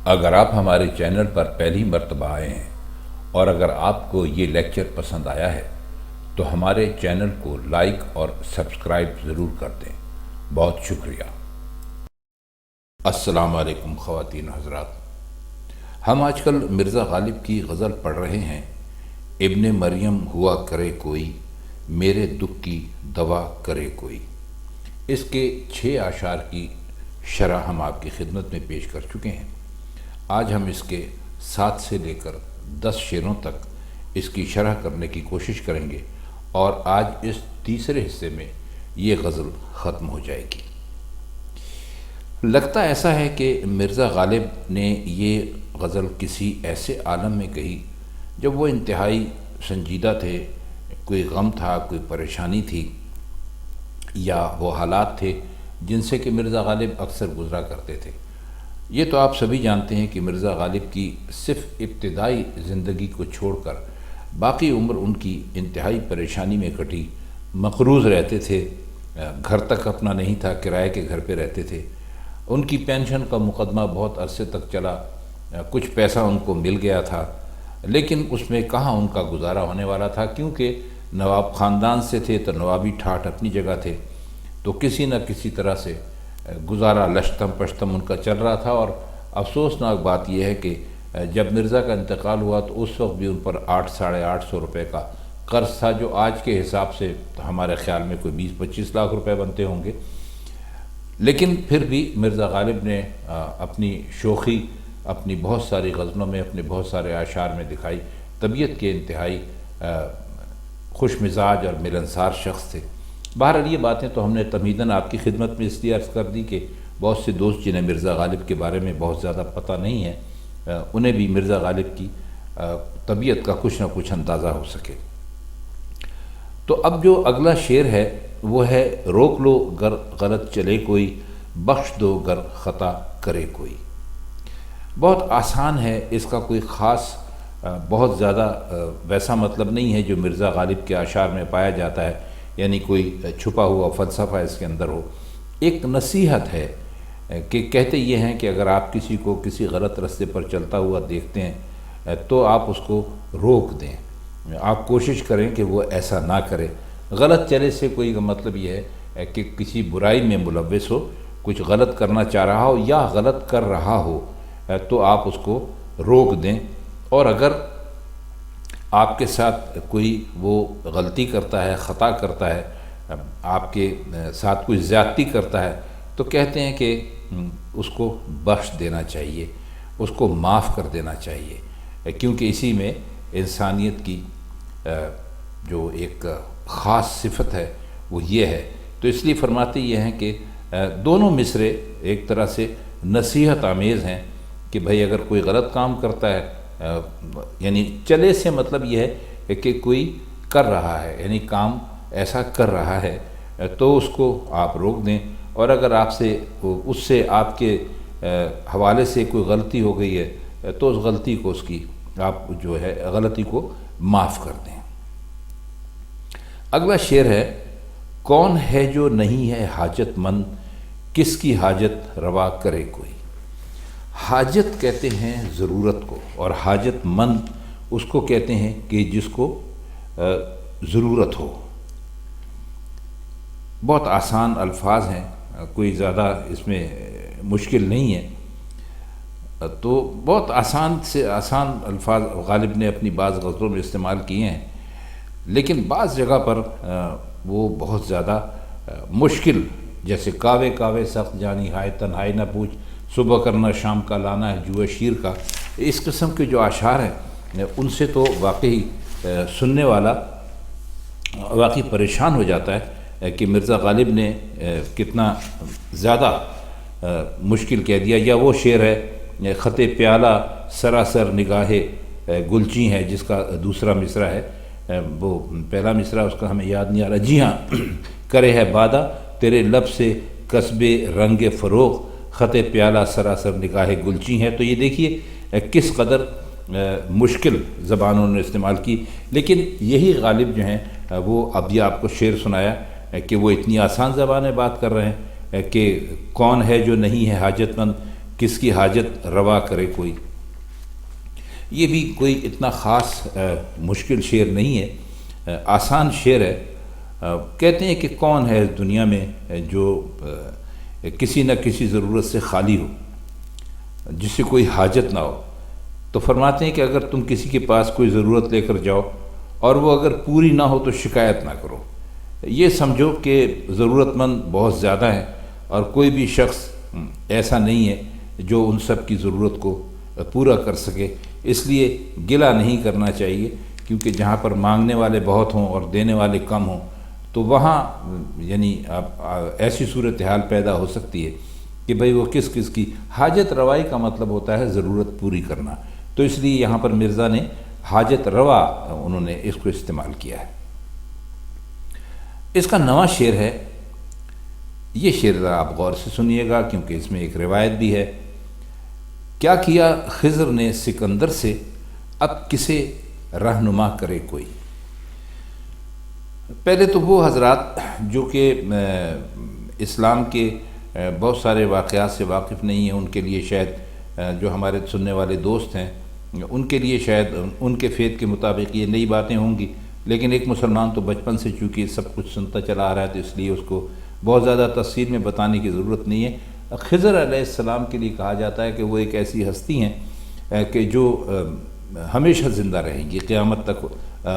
اگر آپ ہمارے چینل پر پہلی مرتبہ آئے ہیں اور اگر آپ کو یہ لیکچر پسند آیا ہے تو ہمارے چینل کو لائک اور سبسکرائب ضرور کر دیں۔ بہت شکریہ۔ السلام علیکم خواتین حضرات، ہم آج کل مرزا غالب کی غزل پڑھ رہے ہیں، ابن مریم ہوا کرے کوئی، میرے دکھ کی دوا کرے کوئی۔ اس کے 6 اشعار کی شرح ہم آپ کی خدمت میں پیش کر چکے ہیں۔ آج ہم اس کے 7 سے لے کر 10 شعروں تک اس کی شرح کرنے کی کوشش کریں گے، اور آج اس تیسرے حصے میں یہ غزل ختم ہو جائے گی۔ لگتا ایسا ہے کہ مرزا غالب نے یہ غزل کسی ایسے عالم میں کہی جب وہ انتہائی سنجیدہ تھے، کوئی غم تھا، کوئی پریشانی تھی، یا وہ حالات تھے جن سے کہ مرزا غالب اکثر گزرا کرتے تھے۔ یہ تو آپ سبھی جانتے ہیں کہ مرزا غالب کی صرف ابتدائی زندگی کو چھوڑ کر باقی عمر ان کی انتہائی پریشانی میں کٹی، مقروض رہتے تھے، گھر تک اپنا نہیں تھا، کرائے کے گھر پہ رہتے تھے۔ ان کی پینشن کا مقدمہ بہت عرصے تک چلا، کچھ پیسہ ان کو مل گیا تھا، لیکن اس میں کہاں ان کا گزارا ہونے والا تھا، کیونکہ نواب خاندان سے تھے تو نوابی ٹھاٹھ اپنی جگہ تھے، تو کسی نہ کسی طرح سے گزارا لشتم پشتم ان کا چل رہا تھا۔ اور افسوسناک بات یہ ہے کہ جب مرزا کا انتقال ہوا تو اس وقت بھی ان پر 800-850 روپے کا قرض تھا، جو آج کے حساب سے ہمارے خیال میں کوئی 20-25 لاکھ روپے بنتے ہوں گے۔ لیکن پھر بھی مرزا غالب نے اپنی شوخی اپنی بہت ساری غزلوں میں، اپنے بہت سارے اشعار میں دکھائی۔ طبیعت کے انتہائی خوش مزاج اور ملنسار شخص تھے۔ بہرحال یہ باتیں تو ہم نے تمہیداً آپ کی خدمت میں اس لیے عرض کر دی کہ بہت سے دوست جنہیں مرزا غالب کے بارے میں بہت زیادہ پتہ نہیں ہے، انہیں بھی مرزا غالب کی طبیعت کا کچھ نہ کچھ اندازہ ہو سکے۔ تو اب جو اگلا شعر ہے وہ ہے، روک لو گر غلط چلے کوئی، بخش دو گر خطا کرے کوئی۔ بہت آسان ہے، اس کا کوئی خاص بہت زیادہ ویسا مطلب نہیں ہے جو مرزا غالب کے اشعار میں پایا جاتا ہے، یعنی کوئی چھپا ہوا فلسفہ اس کے اندر ہو۔ ایک نصیحت ہے کہ کہتے یہ ہیں کہ اگر آپ کسی کو کسی غلط راستے پر چلتا ہوا دیکھتے ہیں تو آپ اس کو روک دیں، آپ کوشش کریں کہ وہ ایسا نہ کرے۔ غلط چلے سے کوئی مطلب یہ ہے کہ کسی برائی میں ملوث ہو، کچھ غلط کرنا چاہ رہا ہو یا غلط کر رہا ہو تو آپ اس کو روک دیں۔ اور اگر آپ کے ساتھ کوئی وہ غلطی کرتا ہے، خطا کرتا ہے، آپ کے ساتھ کوئی زیادتی کرتا ہے، تو کہتے ہیں کہ اس کو بخش دینا چاہیے، اس کو معاف کر دینا چاہیے، کیونکہ اسی میں انسانیت کی جو ایک خاص صفت ہے وہ یہ ہے۔ تو اس لیے فرماتے یہ ہیں کہ دونوں مصرے ایک طرح سے نصیحت آمیز ہیں کہ بھئی اگر کوئی غلط کام کرتا ہے، یعنی چلے سے مطلب یہ ہے کہ کوئی کر رہا ہے، یعنی کام ایسا کر رہا ہے تو اس کو آپ روک دیں، اور اگر آپ سے اس سے آپ کے حوالے سے کوئی غلطی ہو گئی ہے تو اس غلطی کو اس کی آپ جو ہے غلطی کو معاف کر دیں۔ اگلا شعر ہے، کون ہے جو نہیں ہے حاجت مند، کس کی حاجت روا کرے کوئی۔ حاجت کہتے ہیں ضرورت کو، اور حاجت مند اس کو کہتے ہیں کہ جس کو ضرورت ہو۔ بہت آسان الفاظ ہیں، کوئی زیادہ اس میں مشکل نہیں ہے، تو بہت آسان سے آسان الفاظ غالب نے اپنی بعض غزلوں میں استعمال کیے ہیں، لیکن بعض جگہ پر وہ بہت زیادہ مشکل، جیسے کاوے کاوے سخت جانی ہائے تنہائی نہ پوچھ، صبح کرنا شام کا لانا ہے جوئے شیر کا، اس قسم کے جو اشعار ہیں ان سے تو واقعی سننے والا واقعی پریشان ہو جاتا ہے کہ مرزا غالب نے کتنا زیادہ مشکل کہہ دیا۔ یا وہ شعر ہے، خط پیالہ سراسر نگاہ گلچی ہے، جس کا دوسرا مصرع ہے، وہ پہلا مصرع اس کا ہمیں یاد نہیں آ رہا۔ جی ہاں، کرے ہے بادہ تیرے لب سے قصب رنگ فروغ، خط پیالہ سراسر نگاہ گلچی ہے۔ تو یہ دیکھیے کس قدر مشکل زبانوں نے استعمال کی، لیکن یہی غالب جو ہیں وہ اب یہ آپ کو شعر سنایا کہ وہ اتنی آسان زبان میں بات کر رہے ہیں کہ کون ہے جو نہیں ہے حاجت مند، کس کی حاجت روا کرے کوئی۔ یہ بھی کوئی اتنا خاص مشکل شعر نہیں ہے، آسان شعر ہے۔ کہتے ہیں کہ کون ہے اس دنیا میں جو کسی نہ کسی ضرورت سے خالی ہو، جس سے کوئی حاجت نہ ہو۔ تو فرماتے ہیں کہ اگر تم کسی کے پاس کوئی ضرورت لے کر جاؤ اور وہ اگر پوری نہ ہو تو شکایت نہ کرو، یہ سمجھو کہ ضرورت مند بہت زیادہ ہیں اور کوئی بھی شخص ایسا نہیں ہے جو ان سب کی ضرورت کو پورا کر سکے، اس لیے گلہ نہیں کرنا چاہیے، کیونکہ جہاں پر مانگنے والے بہت ہوں اور دینے والے کم ہوں تو وہاں یعنی ایسی صورتحال پیدا ہو سکتی ہے کہ بھئی وہ کس کس کی حاجت روائی کا مطلب ہوتا ہے ضرورت پوری کرنا، تو اس لیے یہاں پر مرزا نے حاجت روا انہوں نے اس کو استعمال کیا ہے۔ اس کا نواں شعر ہے، یہ شعر آپ غور سے سنیے گا کیونکہ اس میں ایک روایت بھی ہے۔ کیا کیا خضر نے سکندر سے، اب کسے رہنما کرے کوئی۔ پہلے تو وہ حضرات جو کہ اسلام کے بہت سارے واقعات سے واقف نہیں ہیں، ان کے لیے شاید جو ہمارے سننے والے دوست ہیں ان کے لیے شاید ان کے فیض کے مطابق یہ نئی باتیں ہوں گی، لیکن ایک مسلمان تو بچپن سے چونکہ سب کچھ سنتا چلا آ رہا ہے تو اس لیے اس کو بہت زیادہ تفصیل میں بتانے کی ضرورت نہیں ہے۔ خضر علیہ السلام کے لیے کہا جاتا ہے کہ وہ ایک ایسی ہستی ہیں کہ جو ہمیشہ زندہ رہیں گی، قیامت تک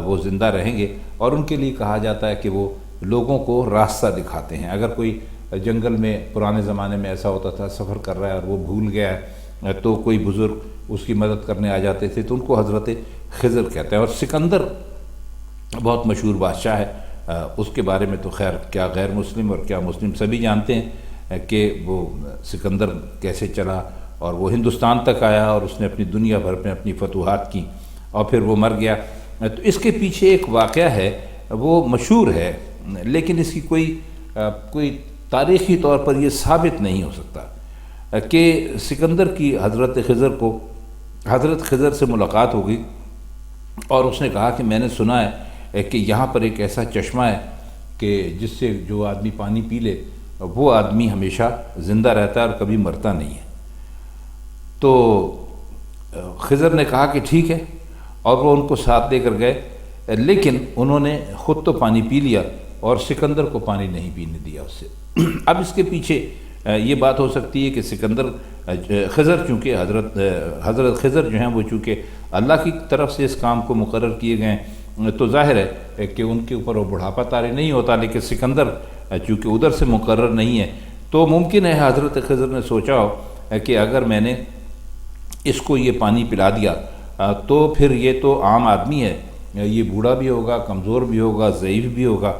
وہ زندہ رہیں گے، اور ان کے لیے کہا جاتا ہے کہ وہ لوگوں کو راستہ دکھاتے ہیں۔ اگر کوئی جنگل میں پرانے زمانے میں ایسا ہوتا تھا سفر کر رہا ہے اور وہ بھول گیا ہے تو کوئی بزرگ اس کی مدد کرنے آ جاتے تھے، تو ان کو حضرت خضر کہتے ہیں۔ اور سکندر بہت مشہور بادشاہ ہے، اس کے بارے میں تو خیر کیا غیر مسلم اور کیا مسلم سبھی جانتے ہیں کہ وہ سکندر کیسے چلا اور وہ ہندوستان تک آیا اور اس نے اپنی دنیا بھر میں اپنی فتوحات کی اور پھر وہ مر گیا۔ تو اس کے پیچھے ایک واقعہ ہے، وہ مشہور ہے لیکن اس کی کوئی تاریخی طور پر یہ ثابت نہیں ہو سکتا کہ سکندر کی حضرت خضر سے ملاقات ہو گئی اور اس نے کہا کہ میں نے سنا ہے کہ یہاں پر ایک ایسا چشمہ ہے کہ جس سے جو آدمی پانی پی لے وہ آدمی ہمیشہ زندہ رہتا ہے اور کبھی مرتا نہیں ہے۔ تو خضر نے کہا کہ ٹھیک ہے، اور وہ ان کو ساتھ لے کر گئے، لیکن انہوں نے خود تو پانی پی لیا اور سکندر کو پانی نہیں پینے دیا اس سے۔ اب اس کے پیچھے یہ بات ہو سکتی ہے کہ خضر چونکہ حضرت خضر جو ہیں وہ چونکہ اللہ کی طرف سے اس کام کو مقرر کیے گئے ہیں تو ظاہر ہے کہ ان کے اوپر وہ بڑھاپا طاری نہیں ہوتا، لیکن سکندر چونکہ ادھر سے مقرر نہیں ہے تو ممکن ہے حضرت خضر نے سوچا ہو کہ اگر میں نے اس کو یہ پانی پلا دیا تو پھر یہ تو عام آدمی ہے، یہ بوڑھا بھی ہوگا، کمزور بھی ہوگا، ضعیف بھی ہوگا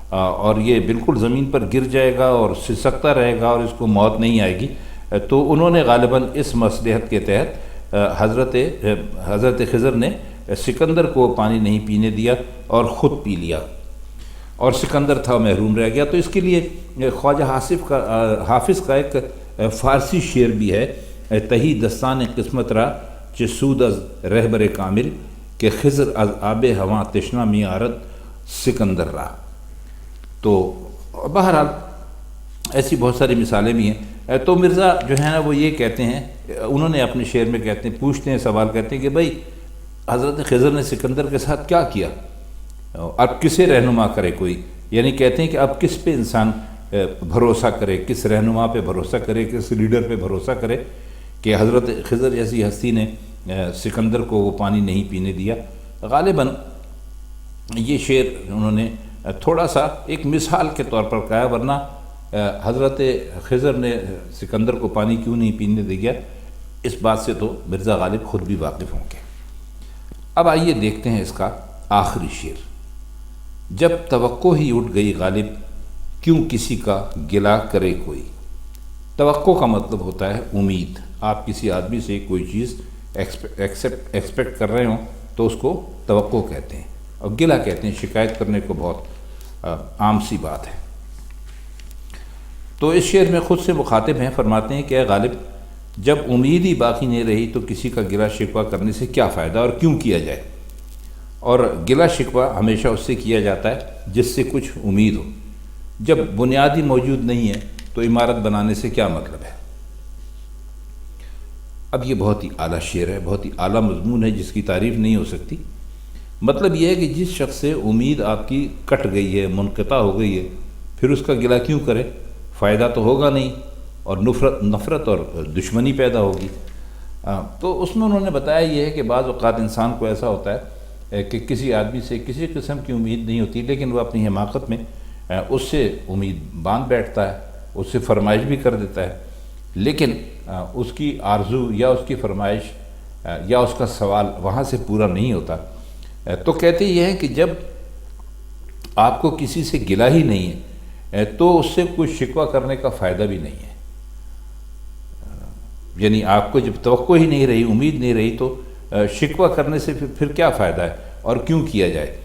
اور یہ بالکل زمین پر گر جائے گا اور سسکتا رہے گا اور اس کو موت نہیں آئے گی۔ تو انہوں نے غالباً اس مصلحت کے تحت حضرت خضر نے سکندر کو پانی نہیں پینے دیا اور خود پی لیا، اور سکندر تھا محروم رہ گیا۔ تو اس کے لیے خواجہ حافظ کا ایک فارسی شعر بھی ہے، تہی دستان قسمت را چه سود از رہبر کامل، کہ خضر از آب ہوا تشنا می آرد سکندر را۔ تو بہرحال ایسی بہت ساری مثالیں بھی ہیں۔ تو مرزا جو ہے نا وہ یہ کہتے ہیں، انہوں نے اپنے شعر میں کہتے ہیں، پوچھتے ہیں، سوال کرتے ہیں کہ بھئی حضرت خضر نے سکندر کے ساتھ کیا کیا، اب کسے رہنما کرے کوئی، یعنی کہتے ہیں کہ اب کس پہ انسان بھروسہ کرے، کس رہنما پہ بھروسہ کرے، کس لیڈر پہ بھروسہ کرے کہ حضرت خضر جیسی ہستی نے سکندر کو وہ پانی نہیں پینے دیا۔ غالباً یہ شعر انہوں نے تھوڑا سا ایک مثال کے طور پر کہا، ورنہ حضرت خضر نے سکندر کو پانی کیوں نہیں پینے دیا اس بات سے تو مرزا غالب خود بھی واقف ہوں گے۔ اب آئیے دیکھتے ہیں اس کا آخری شعر۔ جب توقع ہی اٹھ گئی غالب، کیوں کسی کا گلہ کرے کوئی۔ توقع کا مطلب ہوتا ہے امید، آپ کسی آدمی سے کوئی چیز ایکسپیکٹ کر رہے ہوں تو اس کو توقع کہتے ہیں، اور گلہ کہتے ہیں شکایت کرنے کو، بہت عام سی بات ہے۔ تو اس شعر میں خود سے مخاطب ہیں، فرماتے ہیں کہ اے غالب، جب امید ہی باقی نہیں رہی تو کسی کا گلہ شکوہ کرنے سے کیا فائدہ اور کیوں کیا جائے، اور گلہ شکوہ ہمیشہ اس سے کیا جاتا ہے جس سے کچھ امید ہو۔ جب بنیادی موجود نہیں ہے تو عمارت بنانے سے کیا مطلب ہے۔ اب یہ بہت ہی اعلیٰ شعر ہے، بہت ہی اعلیٰ مضمون ہے جس کی تعریف نہیں ہو سکتی۔ مطلب یہ ہے کہ جس شخص سے امید آپ کی کٹ گئی ہے، منقطع ہو گئی ہے، پھر اس کا گلہ کیوں کرے؟ فائدہ تو ہوگا نہیں، اور نفرت اور دشمنی پیدا ہوگی۔ تو اس میں انہوں نے بتایا یہ ہے کہ بعض اوقات انسان کو ایسا ہوتا ہے کہ کسی آدمی سے کسی قسم کی امید نہیں ہوتی، لیکن وہ اپنی حماقت میں اس سے امید باندھ بیٹھتا ہے، اس سے فرمائش بھی کر دیتا ہے، لیکن اس کی آرزو یا اس کی فرمائش یا اس کا سوال وہاں سے پورا نہیں ہوتا۔ تو کہتے یہ ہیں کہ جب آپ کو کسی سے گلہ ہی نہیں ہے تو اس سے کوئی شکوہ کرنے کا فائدہ بھی نہیں ہے۔ یعنی آپ کو جب توقع ہی نہیں رہی، امید نہیں رہی، تو شکوہ کرنے سے پھر کیا فائدہ ہے اور کیوں کیا جائے؟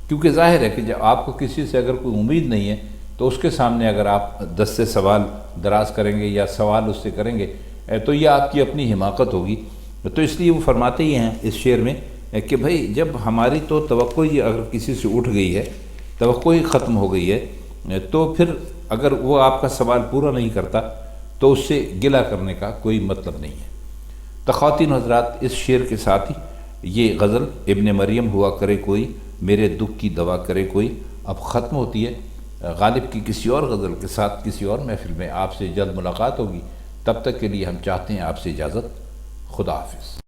کیونکہ ظاہر ہے کہ جب آپ کو کسی سے اگر کوئی امید نہیں ہے تو اس کے سامنے اگر آپ دستے سوال دراز کریں گے یا سوال اس سے کریں گے تو یہ آپ کی اپنی حماقت ہوگی۔ تو اس لیے وہ فرماتے ہی ہیں اس شعر میں کہ بھئی جب ہماری تو توقع ہی اگر کسی سے اٹھ گئی ہے، توقع ہی ختم ہو گئی ہے، تو پھر اگر وہ آپ کا سوال پورا نہیں کرتا تو اس سے گلہ کرنے کا کوئی مطلب نہیں ہے۔ تو خواتین حضرات، اس شعر کے ساتھ ہی یہ غزل ابن مریم ہوا کرے کوئی، میرے دکھ کی دوا کرے کوئی اب ختم ہوتی ہے۔ غالب کی کسی اور غزل کے ساتھ کسی اور محفل میں آپ سے جلد ملاقات ہوگی۔ تب تک کے لیے ہم چاہتے ہیں آپ سے اجازت۔ خدا حافظ۔